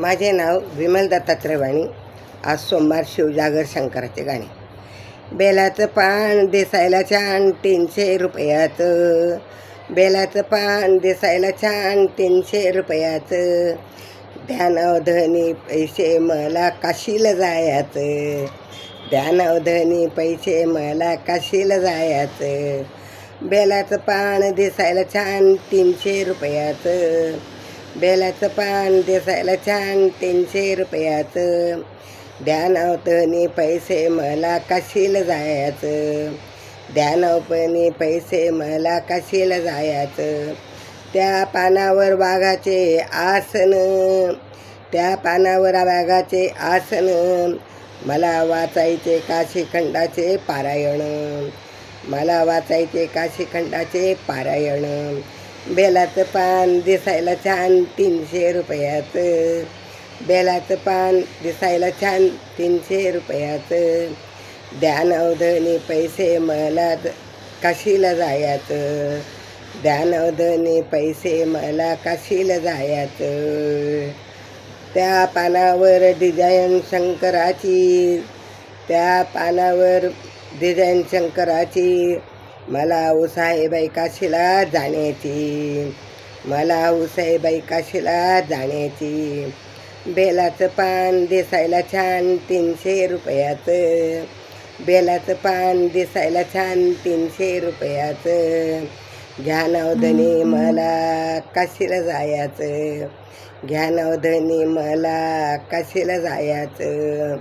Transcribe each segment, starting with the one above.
माझे नाव विमल दत्तात्रय वाणी. आज सोमवार शिवजागर शंकराचे गाणे. बेलाचं पान दिसायला छान 300 रुपयाचं. बेलाचं पान दिसायला छान 300 रुपयाचं. ध्यानावधनी पैसे मला काशीला जायचं. ध्यानावधनी पैसे मला काशीला जायचं. बेलाचं पान दिसायला छान 300 रुपयाचं. बेलाचं पान दिसायला छान 300 रुपयाचं. ध्यानावधनी पैसे मला काशीला जायचं. ध्यानावधनी पैसे मला काशीला जायचं. त्या पानावर वाघाचे आसन. त्या पानावर वाघाचे आसन. मला वाचायचे काशीखंडाचे पारायण. मला वाचायचे काशीखंडाचे पारायण. बेलाचं पान दिसायला छान 300 रुपयाचं. बेलाचं पान दिसायला छान 300 रुपयाचं. ध्यानावधनी पैसे मला काशीला जायचं. ध्यानावधनी पैसे मला काशीला जायचं. त्या पानावर डिझाईन शंकराची. त्या पानावर डिझाईन शंकराची. मला हौस आहे बाई काशीला जाण्याची. मला हौस आहे बाई काशीला जाण्याची. बेलाचं पान दिसायला छान 300 रुपयाचं. बेलाचं पान दिसायला छान 300 रुपयाचं. ध्यानावधनी मला काशीला जायचं. ध्यानावधनी मला काशीला जायचं.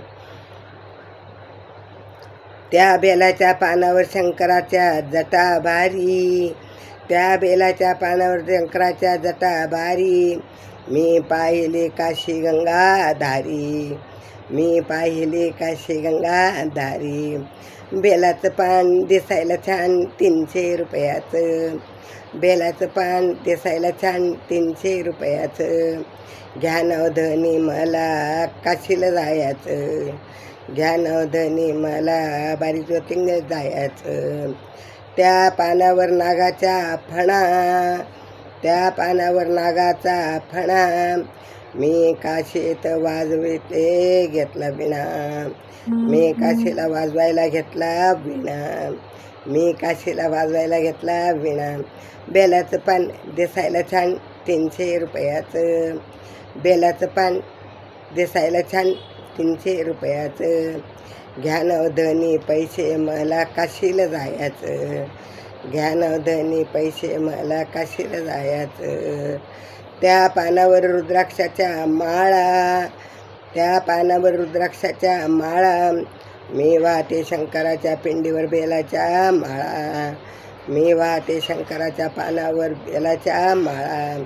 त्या बेलाच्या पानावर शंकराच्या जटा भारी. त्या बेलाच्या पानावर शंकराच्या जटा भारी. मी पाहिले काशी गंगा धारी. मी पाहिले काशी गंगा धारी. बेलाचं पान दिसायला छान 300 रुपयाचं. बेलाचं पान दिसायला छान 300 रुपयाचं. ध्यानावधनी मला काशीला जायचं. ध्यानावधनी मला बारी ज्योतिंग जायचं. त्या पानावर नागाचा फणा. त्या पानावर नागाचा फणा. मी काशीत वाजविते घेतला विणा. मी काशीला वाजवायला घेतला विणा. मी काशीला वाजवायला घेतला विणा. बेलाचं पान दिसायला छान 300 रुपयाचं. बेलाचं पान दिसायला छान 300 रुपयाचं. ध्यानावधनी पैसे मला काशीला जायचं. ध्यानावधनी पैसे मला काशीला जायचं. त्या पानावर रुद्राक्षाच्या माळा. त्या पानावर रुद्राक्षाच्या माळा. मी वाहते शंकराच्या पिंडीवर बेलाच्या माळा. मी वाहते शंकराच्या पानावर बेलाच्या माळा.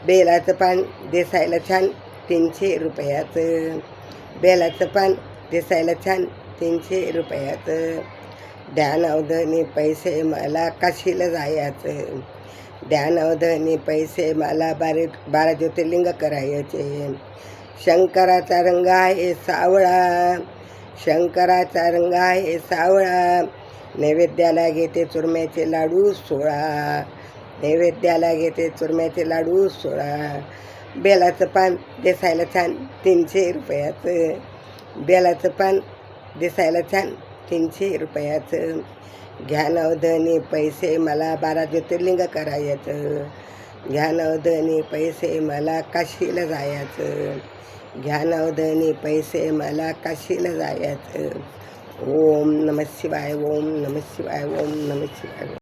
बेलाचं पान दिसायला छान 300 रुपयाचं. बेलाचं पान दिसायला छान 300 रुपयाचं. ध्यानावधनी पैसे मला काशीला जायचं. ध्यानावधनी पैसे मला 12 ज्योतिर्लिंग करायचे. शंकराचा रंग आहे सावळा. शंकराचा रंग आहे सावळा. नैवेद्याला घेते चुरम्याचे लाडू 16. नैवेद्याला घेते चुरम्याचे लाडू 16. बेलाचं पान दिसायला छान 300 रुपयाचं. बेलाचं पान दिसायला छान 300 रुपयाचं. ध्यानावधनी पैसे मला 12 ज्योतिर्लिंग करायचं. ध्यानावधनी पैसे मला काशीला जायचं. ध्यानावधनी पैसे मला काशीला जायचं. ओम नमः शिवाय. ओम नमः शिवाय. ओम नमः शिवाय.